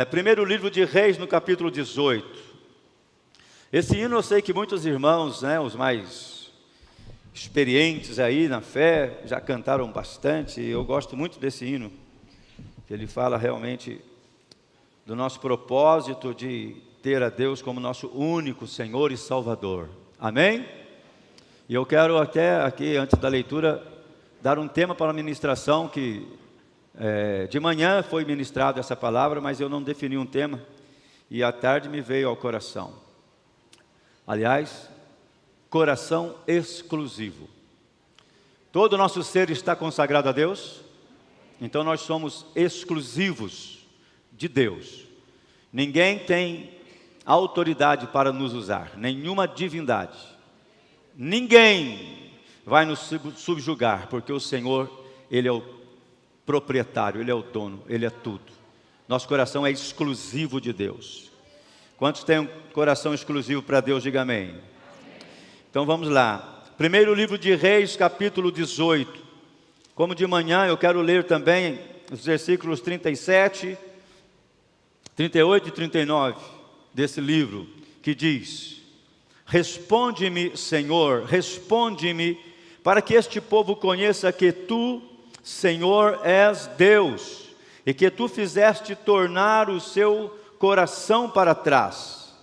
Primeiro livro de Reis, no capítulo 18. Esse hino eu sei que muitos irmãos, os mais experientes aí na fé, já cantaram bastante. Eu gosto muito desse hino, que ele fala realmente do nosso propósito de ter a Deus como nosso único Senhor e Salvador. Amém? E eu quero até aqui, antes da leitura, dar um tema para a ministração que de manhã foi ministrado essa palavra, mas eu não defini um tema e à tarde me veio ao coração. Aliás, coração exclusivo. Todo o nosso ser está consagrado a Deus, então nós somos exclusivos de Deus. Ninguém tem autoridade para nos usar, nenhuma divindade. Ninguém vai nos subjugar, porque o Senhor, Ele é o proprietário, Ele é o dono, Ele é tudo. Nosso coração é exclusivo de Deus. Quantos têm um coração exclusivo para Deus? Diga amém. Então vamos lá. Primeiro livro de Reis, capítulo 18. Como de manhã eu quero ler também os versículos 37, 38 e 39 desse livro, que diz: Responde-me, Senhor, responde-me, para que este povo conheça que Tu, Senhor, és Deus, e que Tu fizeste tornar o seu coração para trás.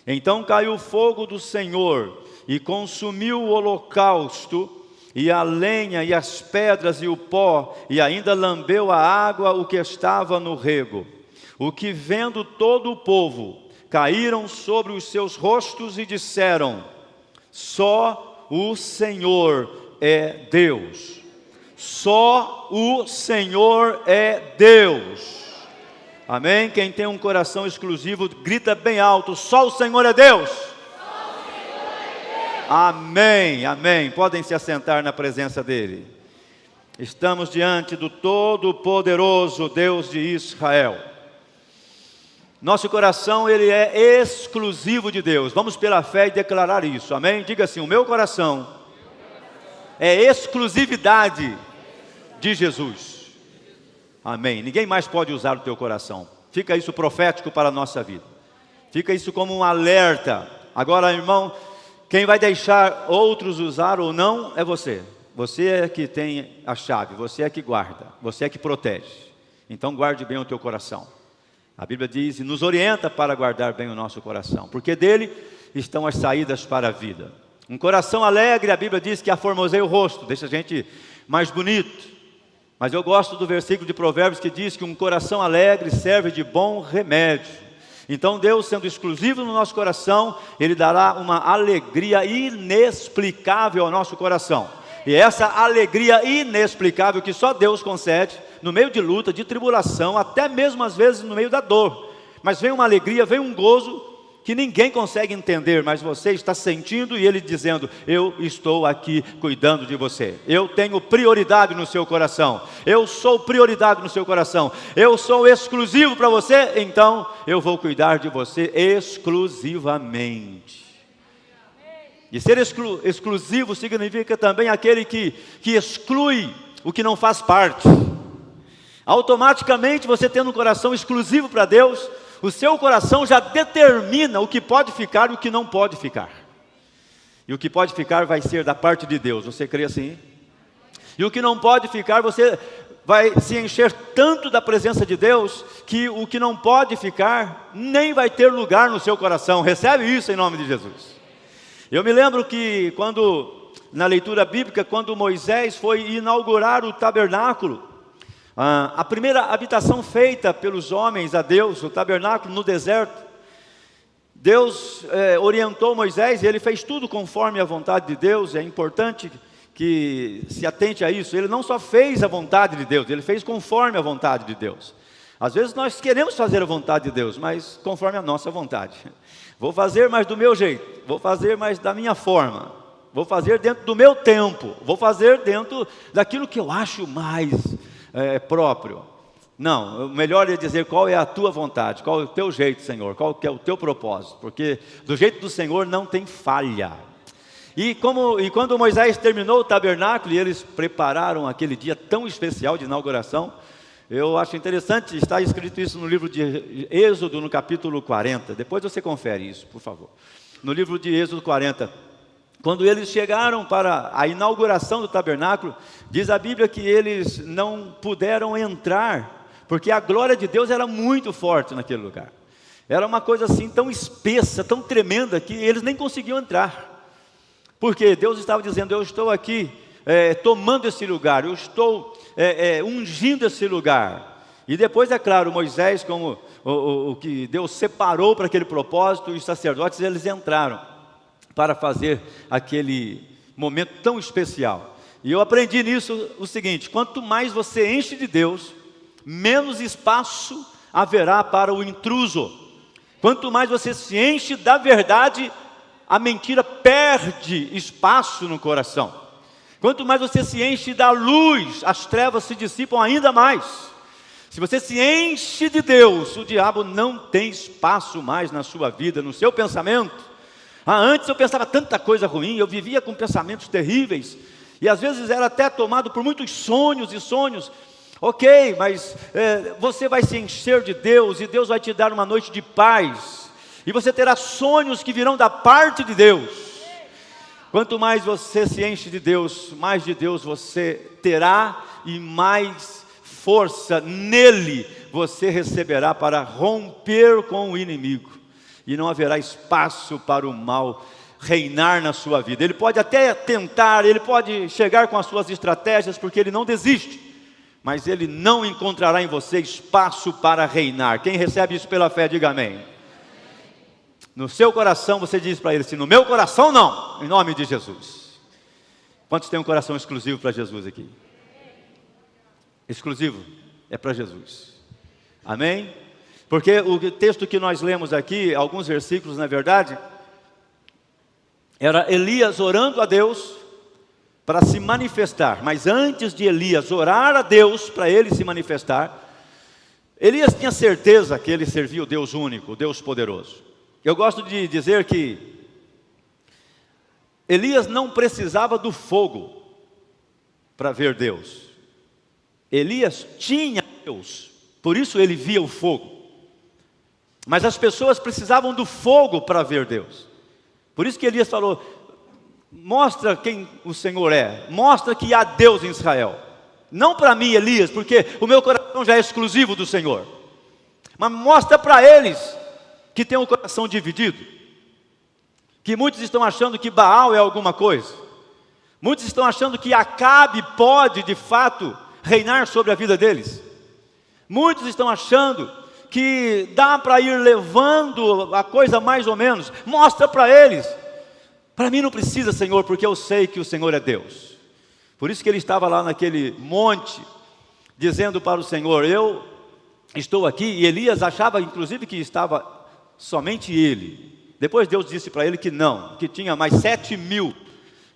Então caiu o fogo do Senhor, e consumiu o holocausto, e a lenha, e as pedras, e o pó, e ainda lambeu a água o que estava no rego. O que vendo todo o povo, caíram sobre os seus rostos e disseram: Só o Senhor é Deus. Só o Senhor é Deus. Amém? Quem tem um coração exclusivo, grita bem alto: Só o Senhor é Deus. Amém, amém. Podem se assentar na presença dEle. Estamos diante do Todo-Poderoso Deus de Israel. Nosso coração, ele é exclusivo de Deus. Vamos pela fé e declarar isso, amém? Diga assim: o meu coração é exclusividade de Jesus. Amém. Ninguém mais pode usar o teu coração. Fica isso profético para a nossa vida. Fica isso como um alerta. Agora, irmão, quem vai deixar outros usar ou não é você. Você é que tem a chave, você é que guarda, você é que protege. Então guarde bem o teu coração. A Bíblia diz e nos orienta para guardar bem o nosso coração, porque dele estão as saídas para a vida. Um coração alegre, a Bíblia diz que aformoseia o rosto, deixa a gente mais bonito. Mas eu gosto do versículo de Provérbios que diz que um coração alegre serve de bom remédio. Então Deus, sendo exclusivo no nosso coração, Ele dará uma alegria inexplicável ao nosso coração. E essa alegria inexplicável que só Deus concede, no meio de luta, de tribulação, até mesmo às vezes no meio da dor. Mas vem uma alegria, vem um gozo que ninguém consegue entender, mas você está sentindo e Ele dizendo: eu estou aqui cuidando de você. Eu tenho prioridade no seu coração. Eu sou prioridade no seu coração. Eu sou exclusivo para você, então eu vou cuidar de você exclusivamente. E ser exclusivo significa também aquele que exclui o que não faz parte. Automaticamente você tendo um coração exclusivo para Deus, o seu coração já determina o que pode ficar e o que não pode ficar. E o que pode ficar vai ser da parte de Deus, você crê assim? E o que não pode ficar, você vai se encher tanto da presença de Deus, que o que não pode ficar, nem vai ter lugar no seu coração. Recebe isso em nome de Jesus. Eu me lembro que na leitura bíblica, quando Moisés foi inaugurar o tabernáculo, a primeira habitação feita pelos homens a Deus, o tabernáculo no deserto, Deus orientou Moisés e ele fez tudo conforme a vontade de Deus. É importante que se atente a isso. Ele não só fez a vontade de Deus, ele fez conforme a vontade de Deus. Às vezes nós queremos fazer a vontade de Deus, mas conforme a nossa vontade. Vou fazer mais do meu jeito, vou fazer mais da minha forma, vou fazer dentro do meu tempo, vou fazer dentro daquilo que eu acho mais próprio. Não, o melhor é dizer qual é a tua vontade, qual é o teu jeito, Senhor, qual que é o teu propósito, porque do jeito do Senhor não tem falha. E quando Moisés terminou o tabernáculo e eles prepararam aquele dia tão especial de inauguração, Eu acho interessante, está escrito isso no livro de Êxodo, no capítulo 40. Depois você confere isso, por favor. No livro de Êxodo 40. Quando eles chegaram para a inauguração do tabernáculo, diz a Bíblia que eles não puderam entrar, porque a glória de Deus era muito forte naquele lugar. Era uma coisa assim tão espessa, tão tremenda, que eles nem conseguiam entrar. Porque Deus estava dizendo, eu estou aqui tomando esse lugar, eu estou ungindo esse lugar. E depois, é claro, Moisés, como o que Deus separou para aquele propósito, os sacerdotes, eles entraram para fazer aquele momento tão especial. E eu aprendi nisso o seguinte: quanto mais você enche de Deus, menos espaço haverá para o intruso. Quanto mais você se enche da verdade, a mentira perde espaço no coração. Quanto mais você se enche da luz, as trevas se dissipam ainda mais. Se você se enche de Deus, o diabo não tem espaço mais na sua vida, no seu pensamento. Antes eu pensava tanta coisa ruim, eu vivia com pensamentos terríveis, e às vezes era até tomado por muitos sonhos e sonhos. Ok, mas você vai se encher de Deus, e Deus vai te dar uma noite de paz, e você terá sonhos que virão da parte de Deus. Quanto mais você se enche de Deus, mais de Deus você terá, e mais força nele você receberá para romper com o inimigo. E não haverá espaço para o mal reinar na sua vida. Ele pode até tentar, ele pode chegar com as suas estratégias, porque ele não desiste, mas ele não encontrará em você espaço para reinar. Quem recebe isso pela fé, diga amém. No seu coração você diz para ele assim: no meu coração não, em nome de Jesus. Quantos têm um coração exclusivo para Jesus aqui? Exclusivo é para Jesus. Amém? Porque o texto que nós lemos aqui, alguns versículos na verdade, era Elias orando a Deus para se manifestar. Mas antes de Elias orar a Deus para ele se manifestar, Elias tinha certeza que ele servia o Deus único, o Deus poderoso. Eu gosto de dizer que Elias não precisava do fogo para ver Deus. Elias tinha Deus, por isso ele via o fogo. Mas as pessoas precisavam do fogo para ver Deus. Por isso que Elias falou: mostra quem o Senhor é, mostra que há Deus em Israel. Não para mim, Elias, porque o meu coração já é exclusivo do Senhor. Mas mostra para eles que tem um coração dividido. Que muitos estão achando que Baal é alguma coisa. Muitos estão achando que Acabe pode de fato reinar sobre a vida deles. Muitos estão achando que dá para ir levando a coisa mais ou menos. Mostra para eles. Para mim não precisa, Senhor, porque eu sei que o Senhor é Deus. Por isso que ele estava lá naquele monte, dizendo para o Senhor: eu estou aqui. E Elias achava inclusive que estava somente ele. Depois Deus disse para ele que não, que tinha mais 7.000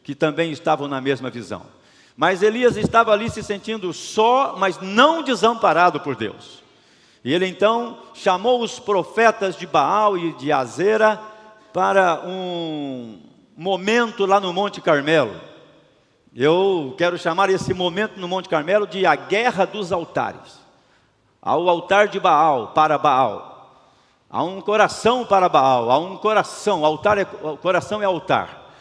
que também estavam na mesma visão. Mas Elias estava ali se sentindo só, mas não desamparado por Deus. E ele então chamou os profetas de Baal e de Azera para um momento lá no Monte Carmelo. Eu quero chamar esse momento no Monte Carmelo de a guerra dos altares. Há o altar de Baal para Baal. Há um coração para Baal, há um coração, coração é altar.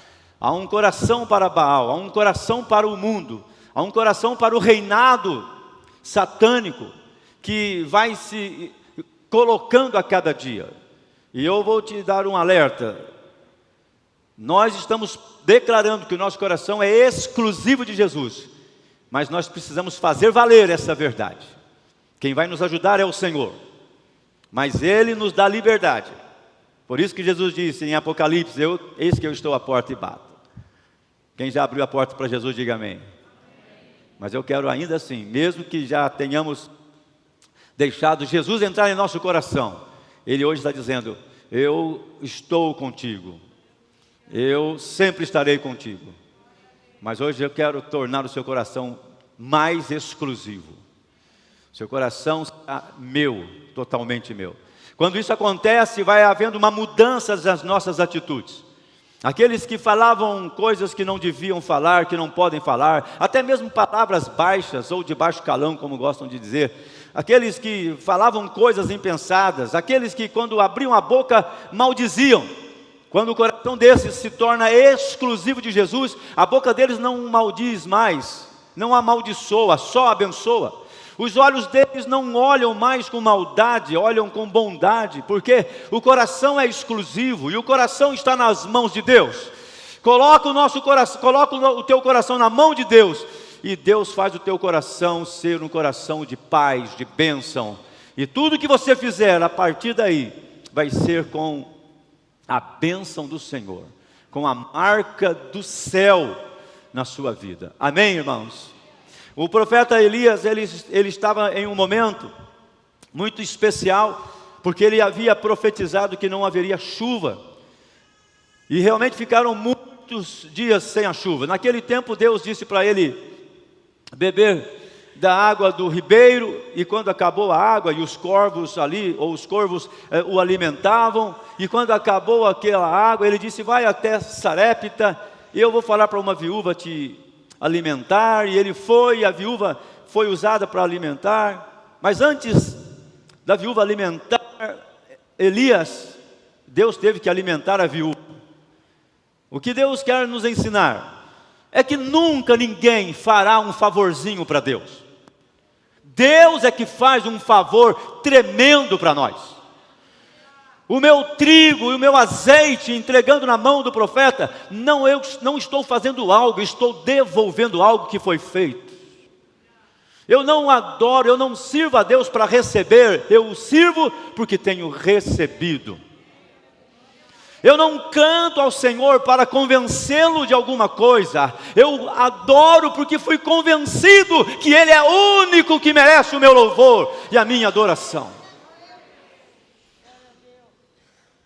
Há um coração para Baal, há um coração para o mundo, há um coração para o reinado satânico, que vai se colocando a cada dia. E eu vou te dar um alerta. Nós estamos declarando que o nosso coração é exclusivo de Jesus, mas nós precisamos fazer valer essa verdade. Quem vai nos ajudar é o Senhor, mas Ele nos dá liberdade. Por isso que Jesus disse em Apocalipse: eis que eu estou à porta e bato. Quem já abriu a porta para Jesus, diga amém. Mas eu quero ainda assim, mesmo que já tenhamos deixado Jesus entrar em nosso coração, Ele hoje está dizendo: eu estou contigo, eu sempre estarei contigo. Mas hoje eu quero tornar o seu coração mais exclusivo. Seu coração será meu, totalmente meu. Quando isso acontece, vai havendo uma mudança nas nossas atitudes. Aqueles que falavam coisas que não deviam falar, que não podem falar, até mesmo palavras baixas ou de baixo calão, como gostam de dizer, aqueles que falavam coisas impensadas, aqueles que quando abriam a boca maldiziam. Quando o coração desses se torna exclusivo de Jesus, a boca deles não maldiz mais, não amaldiçoa, só abençoa. Os olhos deles não olham mais com maldade, olham com bondade, porque o coração é exclusivo e o coração está nas mãos de Deus. Coloca o teu coração na mão de Deus, e Deus faz o teu coração ser um coração de paz, de bênção. E tudo que você fizer a partir daí, vai ser com a bênção do Senhor, com a marca do céu na sua vida. Amém, irmãos? O profeta Elias, ele estava em um momento muito especial, porque ele havia profetizado que não haveria chuva. E realmente ficaram muitos dias sem a chuva. Naquele tempo Deus disse para ele beber da água do ribeiro, e quando acabou a água, e os corvos ali, ou os corvos o alimentavam, e quando acabou aquela água, ele disse: vai até Sarepta, e eu vou falar para uma viúva te alimentar. E ele foi, e a viúva foi usada para alimentar. Mas antes da viúva alimentar Elias, Deus teve que alimentar a viúva. O que Deus quer nos ensinar é que nunca ninguém fará um favorzinho para Deus. Deus é que faz um favor tremendo para nós. O meu trigo e o meu azeite entregando na mão do profeta, eu não estou fazendo algo, estou devolvendo algo que foi feito. Eu não adoro, eu não sirvo a Deus para receber, eu o sirvo porque tenho recebido. Eu não canto ao Senhor para convencê-lo de alguma coisa, eu adoro porque fui convencido que Ele é o único que merece o meu louvor e a minha adoração.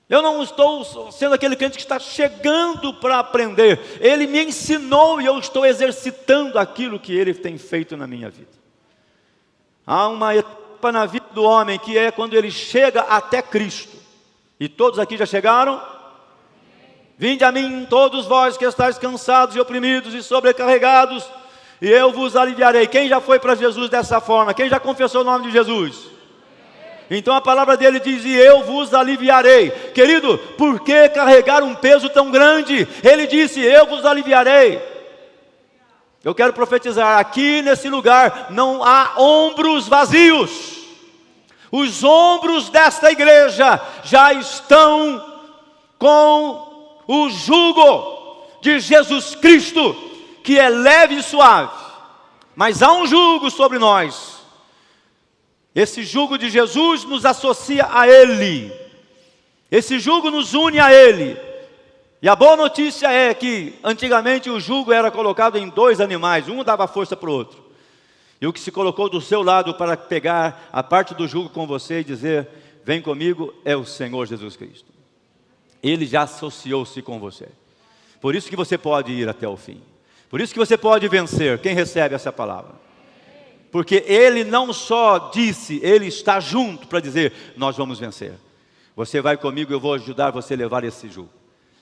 Eu não estou sendo aquele crente que está chegando para aprender, Ele me ensinou e eu estou exercitando aquilo que Ele tem feito na minha vida. Há uma etapa na vida do homem que é quando ele chega até Cristo, e todos aqui já chegaram? Vinde a mim todos vós que estáis cansados e oprimidos e sobrecarregados, e eu vos aliviarei. Quem já foi para Jesus dessa forma? Quem já confessou o nome de Jesus? Então a palavra dele diz: e eu vos aliviarei. Querido, por que carregar um peso tão grande? Ele disse: eu vos aliviarei. Eu quero profetizar, aqui nesse lugar não há ombros vazios. Os ombros desta igreja já estão com o jugo de Jesus Cristo, que é leve e suave. Mas há um jugo sobre nós. Esse jugo de Jesus nos associa a Ele. Esse jugo nos une a Ele. E a boa notícia é que antigamente o jugo era colocado em 2 animais, um dava força para o outro. E o que se colocou do seu lado para pegar a parte do jugo com você e dizer: vem comigo, é o Senhor Jesus Cristo. Ele já associou-se com você. Por isso que você pode ir até o fim. Por isso que você pode vencer. Quem recebe essa palavra? Porque Ele não só disse, Ele está junto para dizer: nós vamos vencer. Você vai comigo, eu vou ajudar você a levar esse jugo.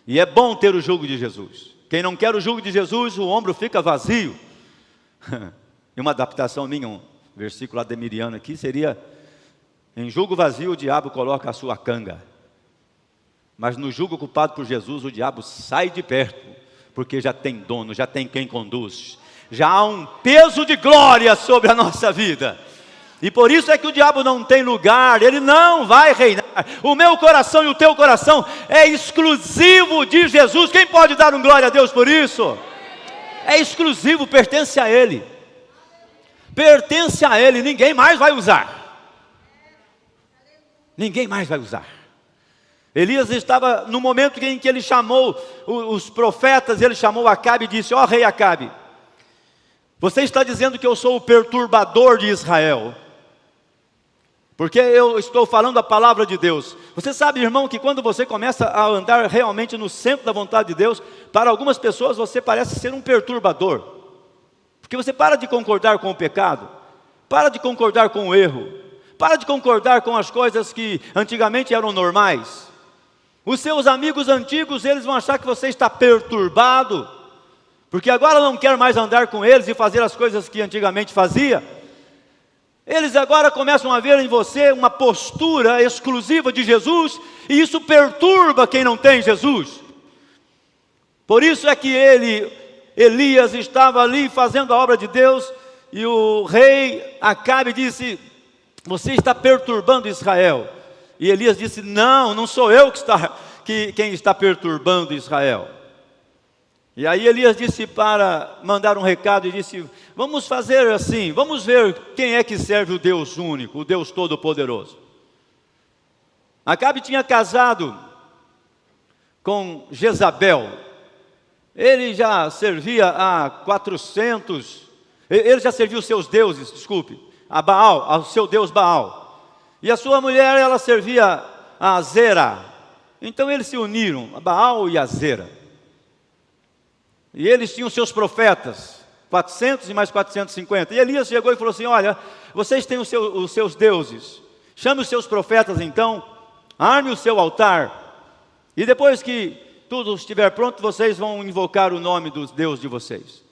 E é bom ter o jugo de Jesus. Quem não quer o jugo de Jesus, o ombro fica vazio. E uma adaptação minha, um versículo lá de Miriam aqui, seria: em jugo vazio o diabo coloca a sua canga, mas no jugo ocupado por Jesus o diabo sai de perto, porque já tem dono, já tem quem conduz, já há um peso de glória sobre a nossa vida. E por isso é que o diabo não tem lugar, ele não vai reinar. O meu coração e o teu coração é exclusivo de Jesus. Quem pode dar um glória a Deus por isso? É exclusivo, pertence a Ele. Pertence a Ele, ninguém mais vai usar. Ninguém mais vai usar. Elias estava no momento em que ele chamou os profetas, ele chamou Acabe e disse: ó rei Acabe, você está dizendo que eu sou o perturbador de Israel, porque eu estou falando a palavra de Deus. Você sabe, irmão, que quando você começa a andar realmente no centro da vontade de Deus, para algumas pessoas você parece ser um perturbador, porque você para de concordar com o pecado, para de concordar com o erro, para de concordar com as coisas que antigamente eram normais. Os seus amigos antigos, eles vão achar que você está perturbado, porque agora não quer mais andar com eles e fazer as coisas que antigamente fazia. Eles agora começam a ver em você uma postura exclusiva de Jesus, e isso perturba quem não tem Jesus. Por isso é que Elias, estava ali fazendo a obra de Deus, e o rei Acabe disse: você está perturbando Israel. E Elias disse: não sou eu quem está perturbando Israel. E aí Elias disse para mandar um recado e disse: vamos fazer assim, vamos ver quem é que serve o Deus único, o Deus Todo-Poderoso. Acabe tinha casado com Jezabel. Ele já servia a 400, ele já serviu seus deuses, a Baal, ao seu deus Baal. E a sua mulher, ela servia a Zera. Então eles se uniram, a Baal e a Zera. E eles tinham seus profetas, 400 e mais 450. E Elias chegou e falou assim: olha, vocês têm os seus deuses, chame os seus profetas então, arme o seu altar, e depois que tudo estiver pronto, vocês vão invocar o nome do Deus de vocês.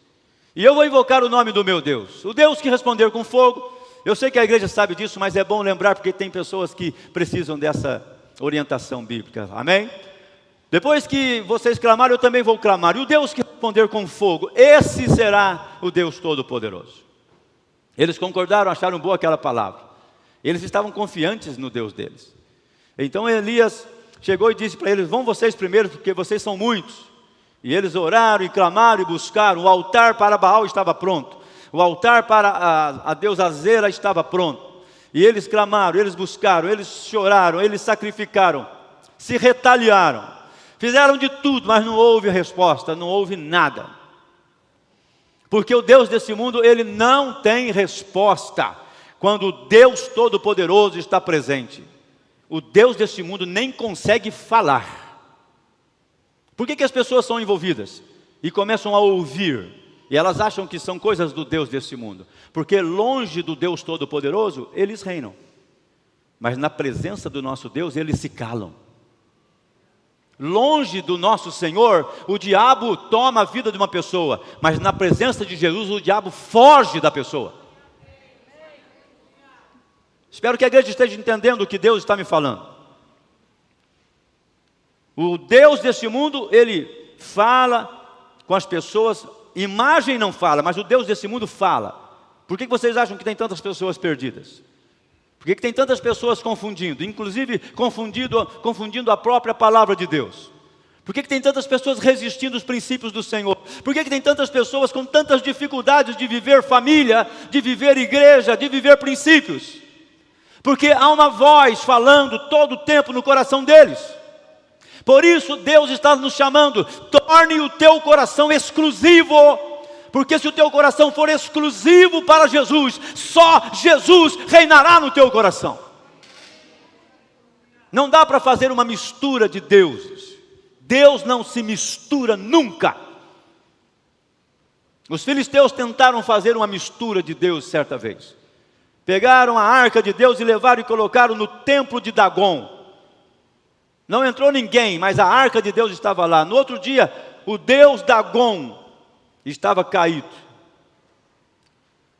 E eu vou invocar o nome do meu Deus, o Deus que responder com fogo. Eu sei que a igreja sabe disso, mas é bom lembrar, porque tem pessoas que precisam dessa orientação bíblica, amém? Depois que vocês clamarem, eu também vou clamar. E o Deus que responder com fogo, esse será o Deus Todo-Poderoso. Eles concordaram, acharam boa aquela palavra. Eles estavam confiantes no Deus deles. Então Elias chegou e disse para eles: vão vocês primeiro, porque vocês são muitos. E eles oraram e clamaram e buscaram. O altar para Baal estava pronto. O altar para a deusa Zera estava pronto. E eles clamaram, eles buscaram, eles choraram, eles sacrificaram, se retaliaram. Fizeram de tudo, mas não houve resposta, não houve nada. Porque o Deus desse mundo, ele não tem resposta quando o Deus Todo-Poderoso está presente. O Deus desse mundo nem consegue falar. Por que as pessoas são envolvidas e começam a ouvir? E elas acham que são coisas do Deus desse mundo. Porque longe do Deus Todo-Poderoso, eles reinam. Mas na presença do nosso Deus, eles se calam. Longe do nosso Senhor, o diabo toma a vida de uma pessoa, mas na presença de Jesus, o diabo foge da pessoa. Espero que a igreja esteja entendendo o que Deus está me falando. O Deus desse mundo, ele fala com as pessoas. Imagem não fala, mas o Deus desse mundo fala. Por que vocês acham que tem tantas pessoas perdidas? Por que tem tantas pessoas confundindo? Inclusive confundindo a própria palavra de Deus. Por que tem tantas pessoas resistindo aos princípios do Senhor? Por que tem tantas pessoas com tantas dificuldades de viver família, de viver igreja, de viver princípios? Porque há uma voz falando todo o tempo no coração deles. Por isso Deus está nos chamando: torne o teu coração exclusivo. Porque se o teu coração for exclusivo para Jesus, só Jesus reinará no teu coração. Não dá para fazer uma mistura de deuses. Deus não se mistura nunca. Os filisteus tentaram fazer uma mistura de Deus certa vez. Pegaram a arca de Deus e levaram e colocaram no templo de Dagon. Não entrou ninguém, mas a arca de Deus estava lá. No outro dia, o deus Dagon estava caído.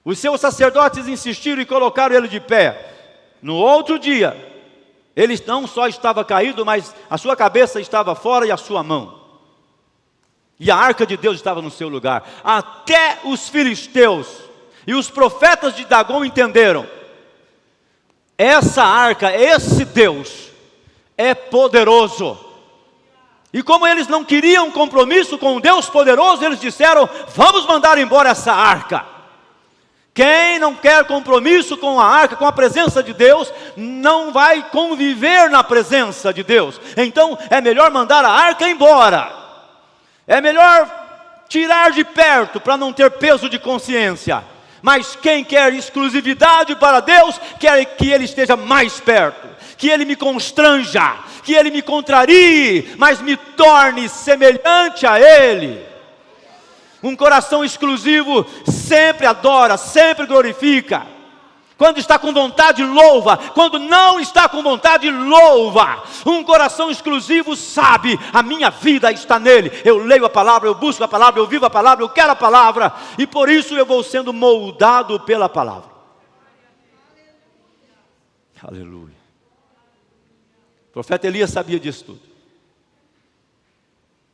Os seus sacerdotes insistiram e colocaram ele de pé. No outro dia, ele não só estava caído, mas a sua cabeça estava fora e a sua mão. E a arca de Deus estava no seu lugar. Até os filisteus e os profetas de Dagon entenderam: essa arca, esse Deus é poderoso. E como eles não queriam compromisso com o Deus poderoso, eles disseram: vamos mandar embora essa arca. Quem não quer compromisso com a arca, com a presença de Deus, não vai conviver na presença de Deus. Então é melhor mandar a arca embora. É melhor tirar de perto para não ter peso de consciência. Mas quem quer exclusividade para Deus, quer que Ele esteja mais perto, que Ele me constranja, que Ele me contrarie, mas me torne semelhante a Ele. Um coração exclusivo sempre adora, sempre glorifica. Quando está com vontade, louva. Quando não está com vontade, louva. Um coração exclusivo sabe: a minha vida está nele. Eu leio a palavra, eu busco a palavra, eu vivo a palavra, eu quero a palavra. E por isso eu vou sendo moldado pela palavra. Aleluia. O profeta Elias sabia disso tudo.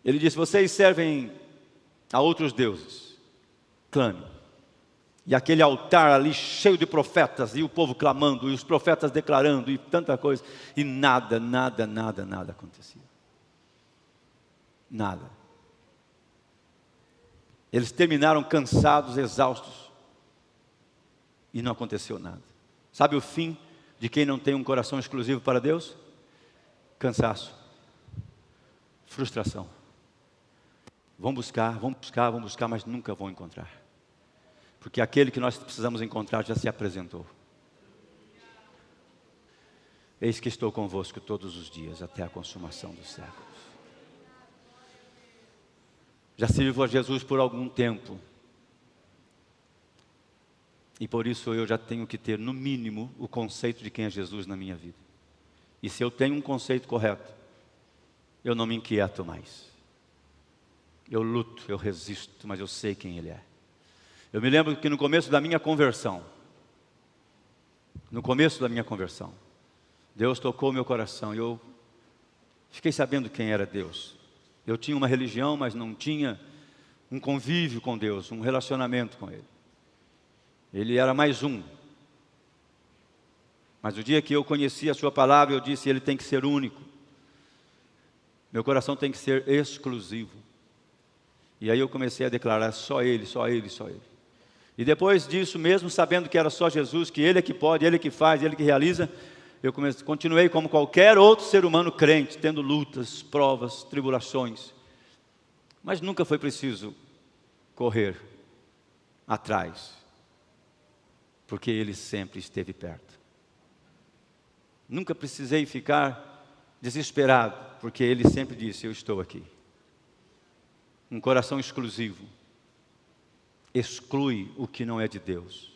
Ele disse: vocês servem a outros deuses, clame. E aquele altar ali cheio de profetas, e o povo clamando, e os profetas declarando, e tanta coisa, e nada acontecia. Nada. Eles terminaram cansados, exaustos, e não aconteceu nada. Sabe o fim de quem não tem um coração exclusivo para Deus? Cansaço, frustração. Vão buscar, mas nunca vão encontrar. Porque aquele que nós precisamos encontrar já se apresentou. Eis que estou convosco todos os dias, até a consumação dos séculos. Já sirvo a Jesus por algum tempo. E por isso eu já tenho que ter, no mínimo, o conceito de quem é Jesus na minha vida. E se eu tenho um conceito correto, eu não me inquieto mais. Eu luto, eu resisto, mas eu sei quem Ele é. Eu me lembro que no começo da minha conversão, Deus tocou meu coração e eu fiquei sabendo quem era Deus. Eu tinha uma religião, mas não tinha um convívio com Deus, um relacionamento com Ele. Ele era mais um. Mas o dia que eu conheci a Sua palavra, eu disse: Ele tem que ser único. Meu coração tem que ser exclusivo. E aí eu comecei a declarar: só Ele, só Ele, só Ele. E depois disso, mesmo sabendo que era só Jesus, que Ele é que pode, Ele é que faz, Ele é que realiza, eu continuei como qualquer outro ser humano crente, tendo lutas, provas, tribulações. Mas nunca foi preciso correr atrás, porque Ele sempre esteve perto. Nunca precisei ficar desesperado, porque Ele sempre disse: eu estou aqui. Um coração exclusivo exclui o que não é de Deus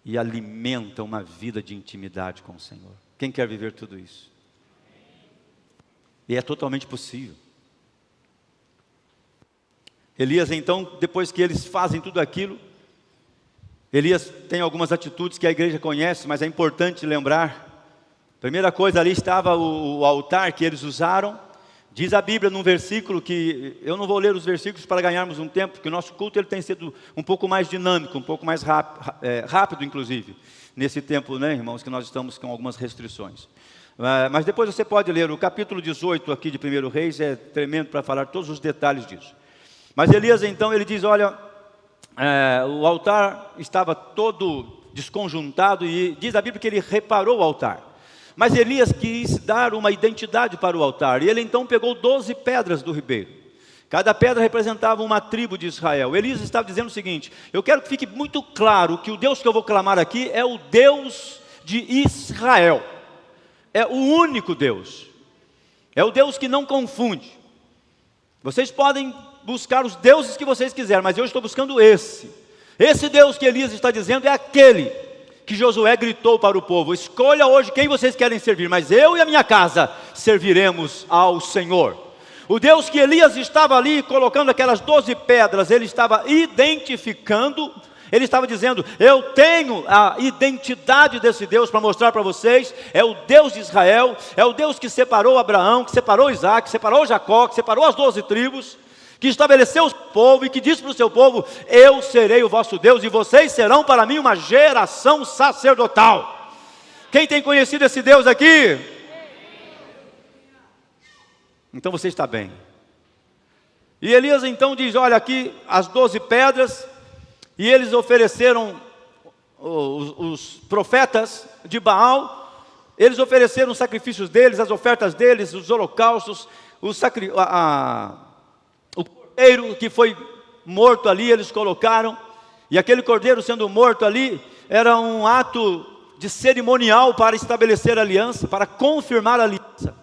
e alimenta uma vida de intimidade com o Senhor. Quem quer viver tudo isso? E é totalmente possível. Elias, então, depois que eles fazem tudo aquilo, Elias tem algumas atitudes que a igreja conhece, mas é importante lembrar. Primeira coisa, ali estava o altar que eles usaram. Diz a Bíblia num versículo que, eu não vou ler os versículos para ganharmos um tempo, porque o nosso culto ele tem sido um pouco mais dinâmico, um pouco mais rápido inclusive, nesse tempo, né, irmãos, que nós estamos com algumas restrições. Mas depois você pode ler o capítulo 18 aqui de 1 Reis, é tremendo para falar todos os detalhes disso. Mas Elias então, ele diz: olha, o altar estava todo desconjuntado, e diz a Bíblia que ele reparou o altar. Mas Elias quis dar uma identidade para o altar, e ele então pegou 12 pedras do ribeiro. Cada pedra representava uma tribo de Israel. Elias estava dizendo o seguinte: eu quero que fique muito claro que o Deus que eu vou clamar aqui é o Deus de Israel. É o único Deus. É o Deus que não confunde. Vocês podem buscar os deuses que vocês quiserem, mas eu estou buscando esse. Esse Deus que Elias está dizendo é aquele que Josué gritou para o povo: escolha hoje quem vocês querem servir, mas eu e a minha casa serviremos ao Senhor. O Deus que Elias estava ali colocando aquelas 12 pedras, ele estava identificando, ele estava dizendo: eu tenho a identidade desse Deus para mostrar para vocês. É o Deus de Israel, é o Deus que separou Abraão, que separou Isaac, que separou Jacó, que separou as 12 tribos, que estabeleceu o povo e que disse para o seu povo: eu serei o vosso Deus e vocês serão para mim uma geração sacerdotal. Quem tem conhecido esse Deus aqui? Então você está bem. E Elias então diz: olha, aqui as 12 pedras, e eles ofereceram, os profetas de Baal, eles ofereceram os sacrifícios deles, as ofertas deles, os holocaustos, o cordeiro que foi morto ali, eles colocaram, e aquele cordeiro sendo morto ali, era um ato de cerimonial para estabelecer a aliança, para confirmar a aliança,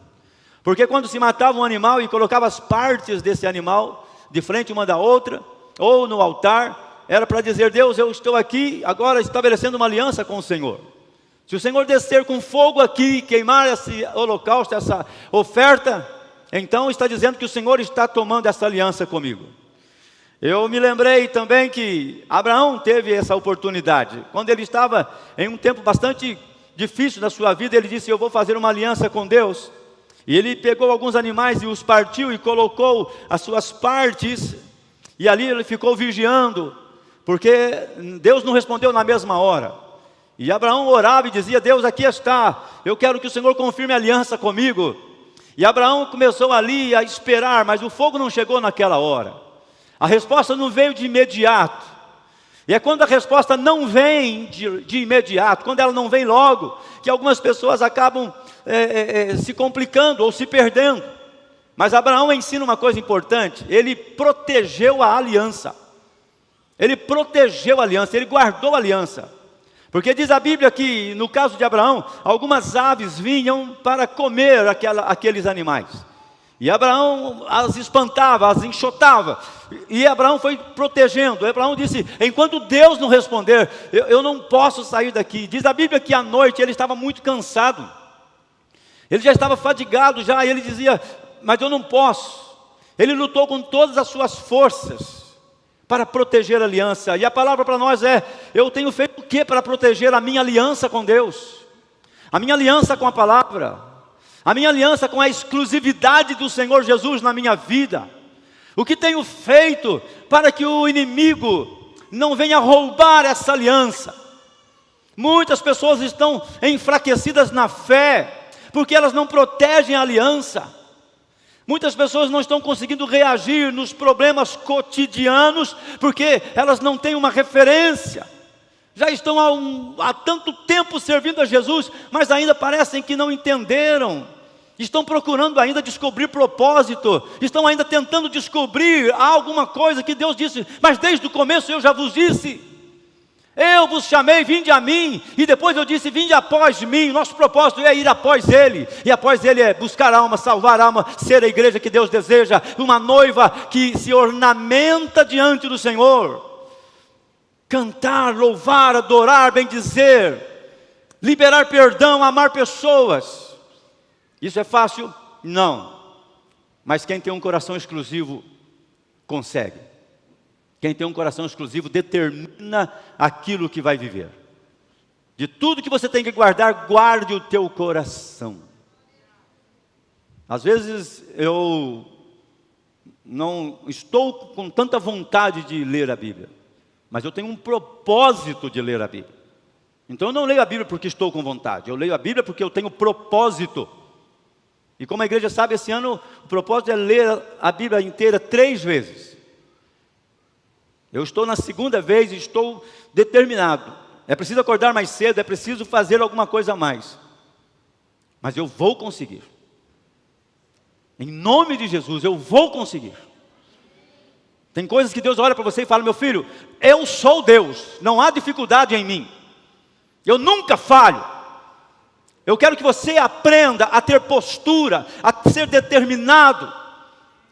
porque quando se matava um animal e colocava as partes desse animal de frente uma da outra, ou no altar, era para dizer: Deus, eu estou aqui agora estabelecendo uma aliança com o Senhor. Se o Senhor descer com fogo aqui, queimar esse holocausto, essa oferta, então está dizendo que o Senhor está tomando essa aliança comigo. Eu me lembrei também que Abraão teve essa oportunidade, quando ele estava em um tempo bastante difícil na sua vida, ele disse: eu vou fazer uma aliança com Deus. E ele pegou alguns animais e os partiu e colocou as suas partes, e ali ele ficou vigiando, porque Deus não respondeu na mesma hora. E Abraão orava e dizia: Deus, aqui está, eu quero que o Senhor confirme a aliança comigo. E Abraão começou ali a esperar, mas o fogo não chegou naquela hora. A resposta não veio de imediato. E é quando a resposta não vem de imediato, quando ela não vem logo, que algumas pessoas acabam se complicando ou se perdendo. Mas Abraão ensina uma coisa importante: ele protegeu a aliança. Ele protegeu a aliança, ele guardou a aliança. Porque diz a Bíblia que, no caso de Abraão, algumas aves vinham para comer aqueles animais. E Abraão as espantava, as enxotava. E Abraão foi protegendo. Abraão disse: enquanto Deus não responder, eu não posso sair daqui. Diz a Bíblia que à noite ele estava muito cansado. Ele já estava fadigado já, e ele dizia: mas eu não posso. Ele lutou com todas as suas forças para proteger a aliança. E a palavra para nós é: eu tenho feito o que para proteger a minha aliança com Deus? A minha aliança com a palavra, a minha aliança com a exclusividade do Senhor Jesus na minha vida. O que tenho feito para que o inimigo não venha roubar essa aliança? Muitas pessoas estão enfraquecidas na fé, porque elas não protegem a aliança. Muitas pessoas não estão conseguindo reagir nos problemas cotidianos, porque elas não têm uma referência. Já estão há tanto tempo servindo a Jesus, mas ainda parecem que não entenderam. Estão procurando ainda descobrir propósito, estão ainda tentando descobrir alguma coisa que Deus disse: mas desde o começo eu já vos disse, eu vos chamei, vinde a mim, e depois eu disse: vinde após mim. Nosso propósito é ir após Ele, e após Ele é buscar alma, salvar alma, ser a igreja que Deus deseja, uma noiva que se ornamenta diante do Senhor. Cantar, louvar, adorar, bendizer, liberar perdão, amar pessoas. Isso é fácil? Não. Mas quem tem um coração exclusivo consegue. Quem tem um coração exclusivo determina aquilo que vai viver. De tudo que você tem que guardar, guarde o teu coração. Às vezes eu não estou com tanta vontade de ler a Bíblia, mas eu tenho um propósito de ler a Bíblia. Então eu não leio a Bíblia porque estou com vontade, eu leio a Bíblia porque eu tenho propósito. E como a igreja sabe, esse ano o propósito é ler a Bíblia inteira 3 vezes. Eu estou na 2ª vez e estou determinado. É preciso acordar mais cedo, é preciso fazer alguma coisa a mais. Mas eu vou conseguir. Em nome de Jesus, eu vou conseguir. Tem coisas que Deus olha para você e fala: meu filho, eu sou Deus, não há dificuldade em mim. Eu nunca falho. Eu quero que você aprenda a ter postura, a ser determinado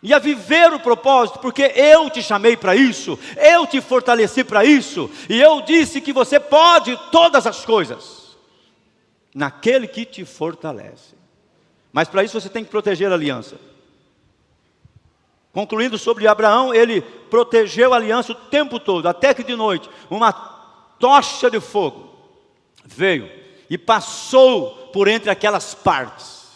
e a viver o propósito, porque eu te chamei para isso, eu te fortaleci para isso, e eu disse que você pode todas as coisas naquele que te fortalece. Mas para isso você tem que proteger a aliança. Concluindo sobre Abraão, ele protegeu a aliança o tempo todo, até que de noite uma tocha de fogo veio e passou por entre aquelas partes.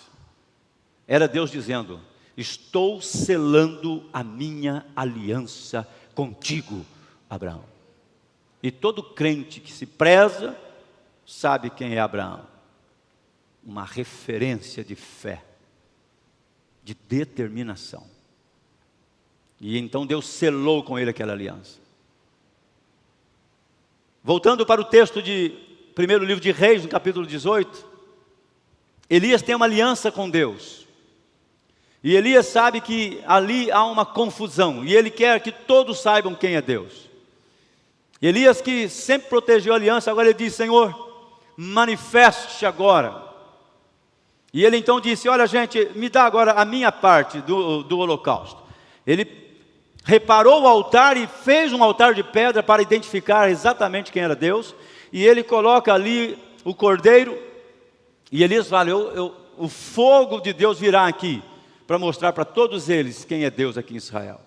Era Deus dizendo: estou selando a minha aliança contigo, Abraão. E todo crente que se preza sabe quem é Abraão. Uma referência de fé, de determinação. E então Deus selou com ele aquela aliança. Voltando para o texto de primeiro livro de Reis, no capítulo 18, Elias tem uma aliança com Deus. E Elias sabe que ali há uma confusão, e ele quer que todos saibam quem é Deus. Elias, que sempre protegeu a aliança, agora ele diz: Senhor, manifeste agora. E ele então disse: olha gente, me dá agora a minha parte do holocausto. Ele reparou o altar e fez um altar de pedra para identificar exatamente quem era Deus. E ele coloca ali o cordeiro, e Elias fala: o fogo de Deus virá aqui, para mostrar para todos eles quem é Deus aqui em Israel.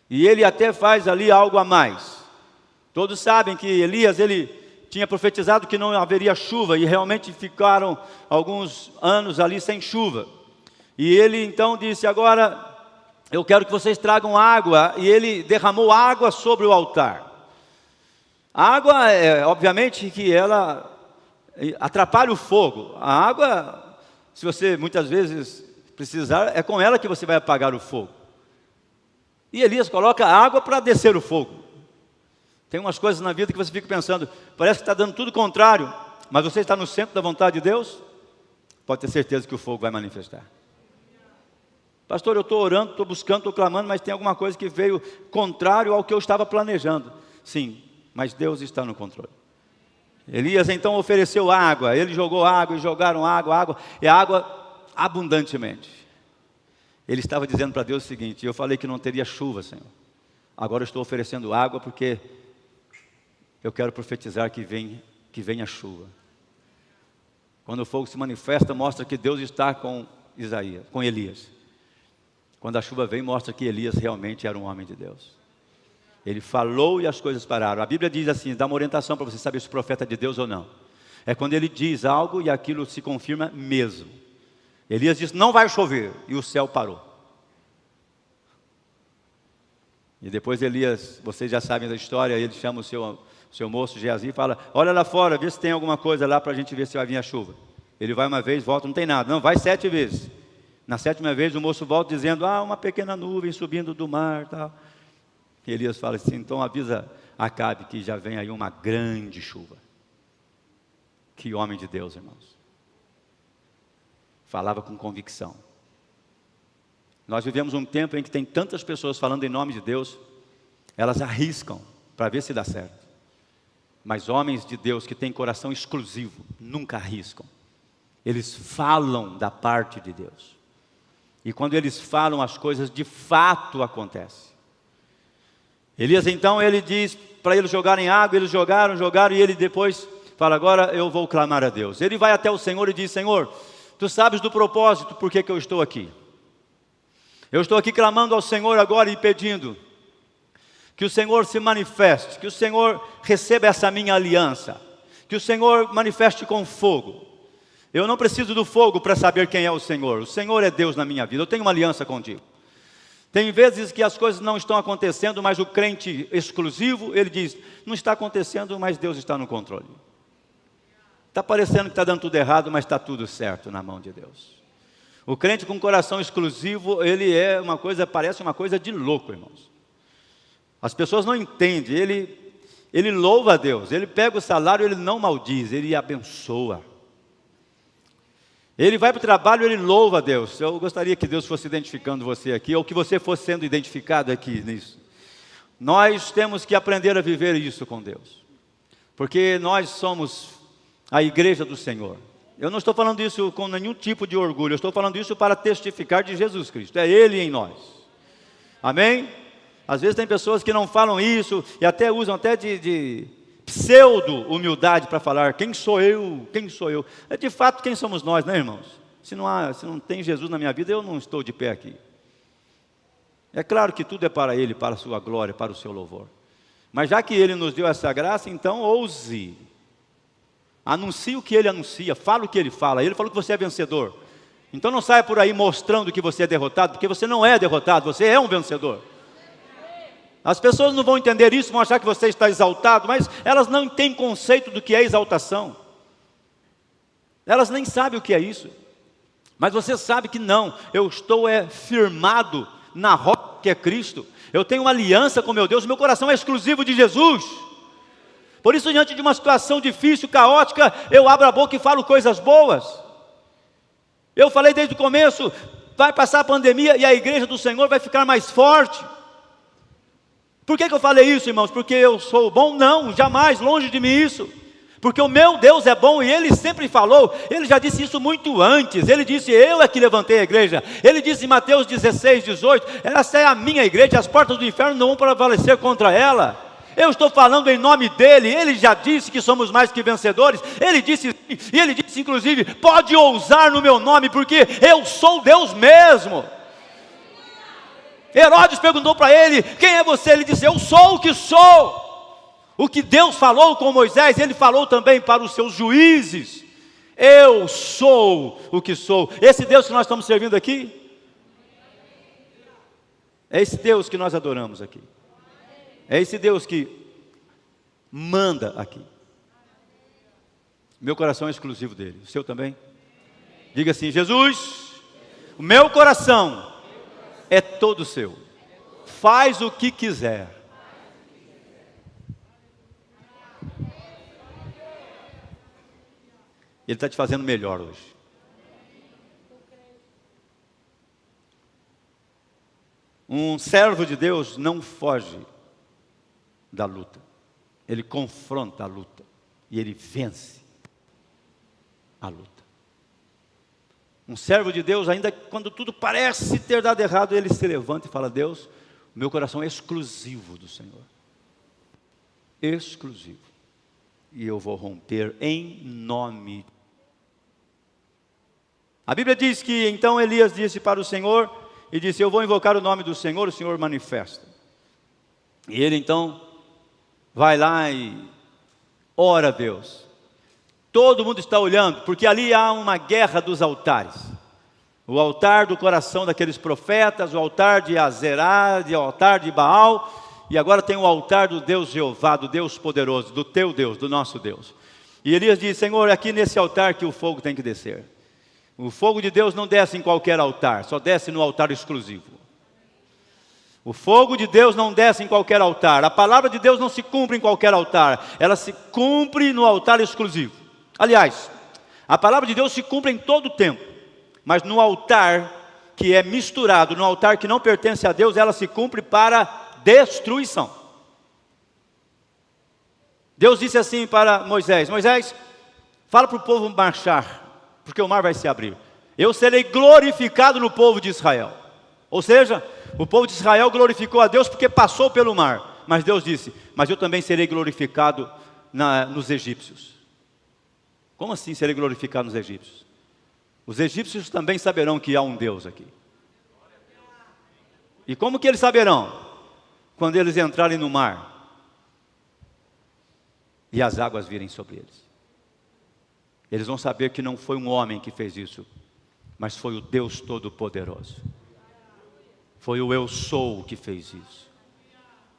E ele até faz ali algo a mais. Todos sabem que Elias, ele tinha profetizado que não haveria chuva, e realmente ficaram alguns anos ali sem chuva. E ele então disse: agora eu quero que vocês tragam água, e ele derramou água sobre o altar. A água, obviamente que ela atrapalha o fogo. A água, se você muitas vezes precisar, é com ela que você vai apagar o fogo. E Elias coloca água para descer o fogo. Tem umas coisas na vida que você fica pensando, parece que está dando tudo contrário, mas você está no centro da vontade de Deus, pode ter certeza que o fogo vai manifestar. Pastor, eu estou orando, estou buscando, estou clamando, mas tem alguma coisa que veio contrário ao que eu estava planejando. Sim, mas Deus está no controle. Elias então ofereceu água, ele jogou água, e jogaram água, e água abundantemente. Ele estava dizendo para Deus o seguinte: eu falei que não teria chuva, Senhor. Agora eu estou oferecendo água porque eu quero profetizar que venha chuva. Quando o fogo se manifesta, mostra que Deus está com Elias. Quando a chuva vem, mostra que Elias realmente era um homem de Deus. Ele falou e as coisas pararam. A Bíblia diz assim, dá uma orientação para você saber se o profeta é de Deus ou não. É quando ele diz algo e aquilo se confirma mesmo. Elias disse: não vai chover, e o céu parou. E depois Elias, vocês já sabem da história, ele chama o seu moço Geazi e fala: olha lá fora, vê se tem alguma coisa lá para a gente ver se vai vir a chuva. Ele vai uma vez, volta, não tem nada. Não, vai 7 vezes. Na 7ª vez o moço volta dizendo: uma pequena nuvem subindo do mar, tal. E Elias fala assim: então avisa Acabe que já vem aí uma grande chuva. Que homem de Deus, irmãos. Falava com convicção. Nós vivemos um tempo em que tem tantas pessoas falando em nome de Deus, elas arriscam para ver se dá certo. Mas homens de Deus que têm coração exclusivo, nunca arriscam. Eles falam da parte de Deus. E quando eles falam, as coisas de fato acontecem. Elias então, ele diz para eles jogarem água, eles jogaram, e ele depois fala: agora eu vou clamar a Deus. Ele vai até o Senhor e diz: Senhor, tu sabes do propósito, por que eu estou aqui? Eu estou aqui clamando ao Senhor agora e pedindo que o Senhor se manifeste, que o Senhor receba essa minha aliança, que o Senhor manifeste com fogo. Eu não preciso do fogo para saber quem é o Senhor é Deus na minha vida, eu tenho uma aliança contigo. Tem vezes que as coisas não estão acontecendo, mas o crente exclusivo, ele diz: não está acontecendo, mas Deus está no controle. Está parecendo que está dando tudo errado, mas está tudo certo na mão de Deus. O crente com coração exclusivo, ele parece uma coisa de louco, irmãos. As pessoas não entendem, ele louva a Deus, ele pega o salário, ele não maldiz, ele abençoa. Ele vai para o trabalho, ele louva a Deus. Eu gostaria que Deus fosse identificando você aqui, ou que você fosse sendo identificado aqui nisso. Nós temos que aprender a viver isso com Deus, porque nós somos a igreja do Senhor. Eu não estou falando isso com nenhum tipo de orgulho, eu estou falando isso para testificar de Jesus Cristo, é Ele em nós. Amém? Às vezes tem pessoas que não falam isso, e até usam até de pseudo-humildade para falar: quem sou eu? Quem sou eu? É de fato quem somos nós, né, irmãos? Se não tem Jesus na minha vida, eu não estou de pé aqui. É claro que tudo é para Ele, para a sua glória, para o seu louvor. Mas já que Ele nos deu essa graça, então ouse. Anuncie o que Ele anuncia, fala o que Ele fala. Ele falou que você é vencedor. Então não saia por aí mostrando que você é derrotado, porque você não é derrotado, você é um vencedor. As pessoas não vão entender isso, vão achar que você está exaltado, mas elas não têm conceito do que é exaltação. Elas nem sabem o que é isso. Mas você sabe que não, eu estou firmado na rocha que é Cristo. Eu tenho uma aliança com meu Deus, meu coração é exclusivo de Jesus. Por isso, diante de uma situação difícil, caótica, eu abro a boca e falo coisas boas. Eu falei desde o começo, vai passar a pandemia e a igreja do Senhor vai ficar mais forte. Por que eu falei isso, irmãos? Porque eu sou bom? Não, jamais, longe de mim isso. Porque o meu Deus é bom e Ele sempre falou, Ele já disse isso muito antes. Ele disse: eu é que levantei a igreja. Ele disse em Mateus 16, 18, essa é a minha igreja, as portas do inferno não vão prevalecer contra ela. Eu estou falando em nome dEle, Ele já disse que somos mais que vencedores. Ele disse inclusive, pode ousar no meu nome, porque eu sou Deus mesmo. Herodes perguntou para ele: quem é você? Ele disse: eu sou o que sou. O que Deus falou com Moisés, Ele falou também para os seus juízes. Eu sou o que sou. Esse Deus que nós estamos servindo aqui, é esse Deus que nós adoramos aqui. É esse Deus que manda aqui. Meu coração é exclusivo dele. O seu também? Diga assim: Jesus, o meu coração é todo seu. Faz o que quiser. Ele está te fazendo melhor hoje. Um servo de Deus não foge da luta. Ele confronta a luta. E ele vence a luta. Um servo de Deus, ainda quando tudo parece ter dado errado, ele se levanta e fala: Deus, o meu coração é exclusivo do Senhor. Exclusivo. E eu vou romper em nome. A Bíblia diz que então Elias disse para o Senhor, e disse: eu vou invocar o nome do Senhor, o Senhor manifesta. E ele então vai lá e ora a Deus. Todo mundo está olhando, porque ali há uma guerra dos altares. O altar do coração daqueles profetas, o altar de Azerá, o altar de Baal, e agora tem o altar do Deus Jeová, do Deus poderoso, do teu Deus, do nosso Deus. E Elias diz: Senhor, é aqui nesse altar que o fogo tem que descer. O fogo de Deus não desce em qualquer altar, só desce no altar exclusivo. O fogo de Deus não desce em qualquer altar. A palavra de Deus não se cumpre em qualquer altar. Ela se cumpre no altar exclusivo. Aliás, a palavra de Deus se cumpre em todo o tempo. Mas no altar que é misturado, no altar que não pertence a Deus, ela se cumpre para destruição. Deus disse assim para Moisés: Moisés, fala para o povo marchar, porque o mar vai se abrir. Eu serei glorificado no povo de Israel. Ou seja, o povo de Israel glorificou a Deus porque passou pelo mar. Mas Deus disse: mas eu também serei glorificado nos egípcios. Como assim serei glorificado nos egípcios? Os egípcios também saberão que há um Deus aqui. E como que eles saberão? Quando eles entrarem no mar e as águas virem sobre eles. Eles vão saber que não foi um homem que fez isso, mas foi o Deus Todo-Poderoso. Foi o Eu Sou que fez isso.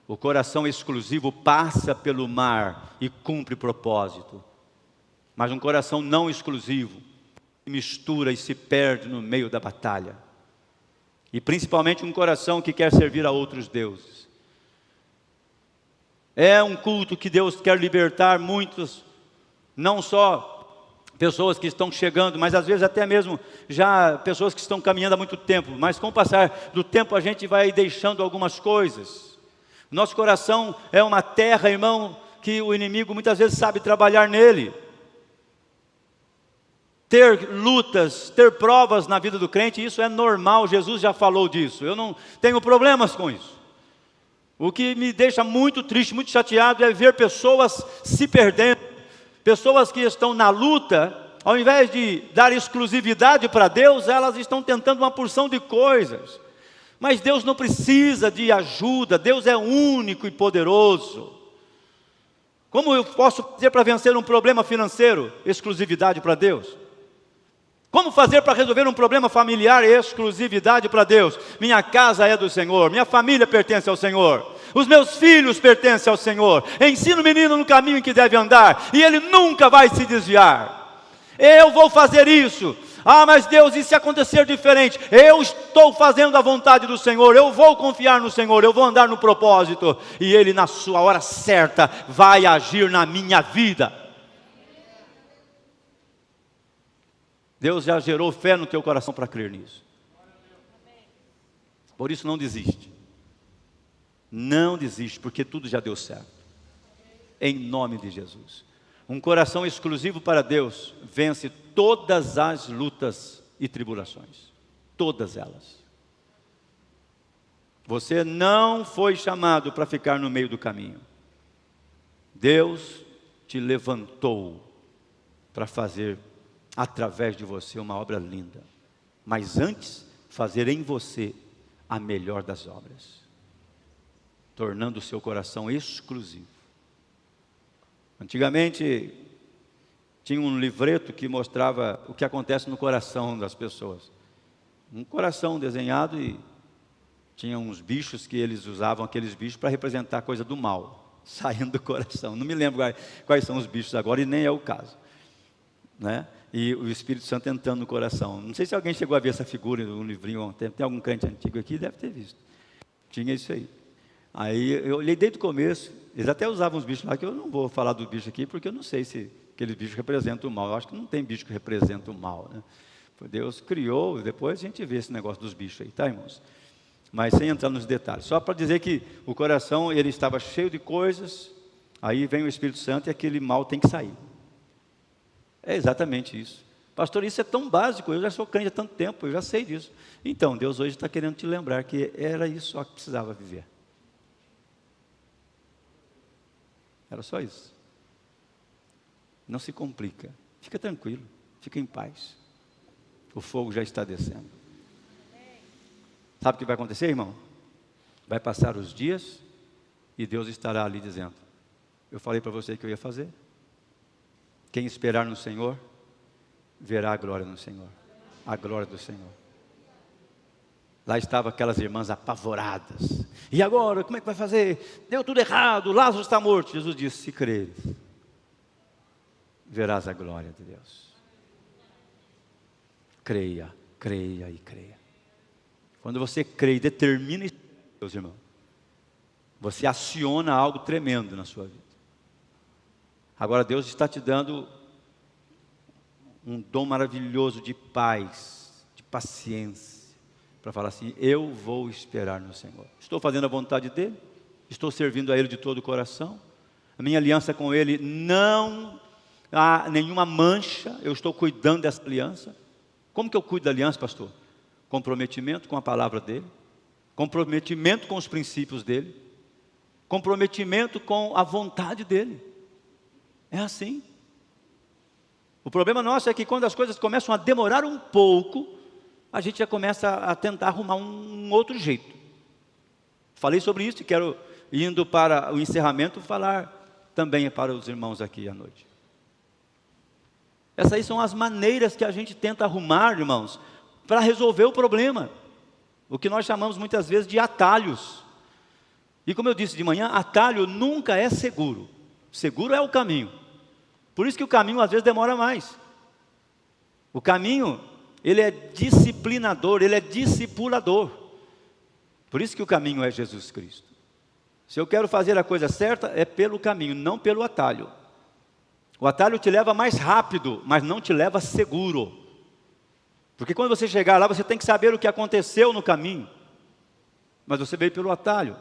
O coração exclusivo passa pelo mar e cumpre propósito. Mas um coração não exclusivo se mistura e se perde no meio da batalha. E principalmente um coração que quer servir a outros deuses. É um culto que Deus quer libertar muitos, não só pessoas que estão chegando, mas às vezes até mesmo já pessoas que estão caminhando há muito tempo. Mas com o passar do tempo a gente vai deixando algumas coisas. Nosso coração é uma terra, irmão, que o inimigo muitas vezes sabe trabalhar nele. Ter lutas, ter provas na vida do crente, isso é normal, Jesus já falou disso. Eu não tenho problemas com isso. O que me deixa muito triste, muito chateado é ver pessoas se perdendo. Pessoas que estão na luta, ao invés de dar exclusividade para Deus, elas estão tentando uma porção de coisas. Mas Deus não precisa de ajuda, Deus é único e poderoso. Como eu posso fazer para vencer um problema financeiro? Exclusividade para Deus. Como fazer para resolver um problema familiar? Exclusividade para Deus. Minha casa é do Senhor, minha família pertence ao Senhor, os meus filhos pertencem ao Senhor. Ensina o menino no caminho em que deve andar, e ele nunca vai se desviar. Eu vou fazer isso. Ah, mas Deus, e se acontecer diferente? Eu estou fazendo a vontade do Senhor, eu vou confiar no Senhor, eu vou andar no propósito, e Ele na sua hora certa vai agir na minha vida. Deus já gerou fé no teu coração para crer nisso. Por isso não desiste. Não desiste, porque tudo já deu certo. Em nome de Jesus. Um coração exclusivo para Deus vence todas as lutas e tribulações. Todas elas. Você não foi chamado para ficar no meio do caminho. Deus te levantou para fazer através de você uma obra linda. Mas antes, fazer em você a melhor das obras. Tornando o seu coração exclusivo. Antigamente, tinha um livreto que mostrava o que acontece no coração das pessoas. Um coração desenhado e tinha uns bichos que eles usavam, aqueles bichos, para representar a coisa do mal, saindo do coração. Não me lembro quais são os bichos agora e nem é o caso, né? E o Espírito Santo entrando no coração. Não sei se alguém chegou a ver essa figura no livrinho. Tem algum crente antigo aqui? Deve ter visto. Tinha isso aí. Aí eu olhei desde o começo. Eles até usavam uns bichos lá, que eu não vou falar do bicho aqui, porque eu não sei se aqueles bichos representam o mal. Eu acho que não tem bicho que representa o mal, né? Deus criou, depois a gente vê esse negócio dos bichos aí, tá, irmãos? Mas sem entrar nos detalhes. Só para dizer que o coração, ele estava cheio de coisas, aí vem o Espírito Santo e aquele mal tem que sair. É exatamente isso. Pastor, isso é tão básico, eu já sou crente há tanto tempo, eu já sei disso. Então, Deus hoje está querendo te lembrar que era isso só que precisava viver. Era só isso. Não se complica. Fica tranquilo, fica em paz. O fogo já está descendo. Sabe o que vai acontecer, irmão? Vai passar os dias e Deus estará ali dizendo: eu falei para você que eu ia fazer. Quem esperar no Senhor, verá a glória no Senhor. A glória do Senhor. Lá estavam aquelas irmãs apavoradas. E agora, como é que vai fazer? Deu tudo errado, Lázaro está morto. Jesus disse: se creres, verás a glória de Deus. Creia, creia e creia. Quando você crê e determina isso, meus irmãos, você aciona algo tremendo na sua vida. Agora Deus está te dando um dom maravilhoso de paz, de paciência, para falar assim: eu vou esperar no Senhor. Estou fazendo a vontade dEle, estou servindo a Ele de todo o coração, a minha aliança com Ele não há nenhuma mancha, eu estou cuidando dessa aliança. Como que eu cuido da aliança, pastor? Comprometimento com a palavra dEle, comprometimento com os princípios dEle, comprometimento com a vontade dEle. É assim. O problema nosso é que quando as coisas começam a demorar um pouco, a gente já começa a tentar arrumar um outro jeito. Falei sobre isso e quero, indo para o encerramento, falar também para os irmãos aqui à noite. Essas aí são as maneiras que a gente tenta arrumar, irmãos, para resolver o problema. O que nós chamamos muitas vezes de atalhos. E como eu disse de manhã, atalho nunca é seguro. Seguro é o caminho. Por isso que o caminho às vezes demora mais. O caminho, ele é disciplinador, ele é discipulador. Por isso que o caminho é Jesus Cristo. Se eu quero fazer a coisa certa, é pelo caminho, não pelo atalho. O atalho te leva mais rápido, mas não te leva seguro. Porque quando você chegar lá, você tem que saber o que aconteceu no caminho. Mas você veio pelo atalho.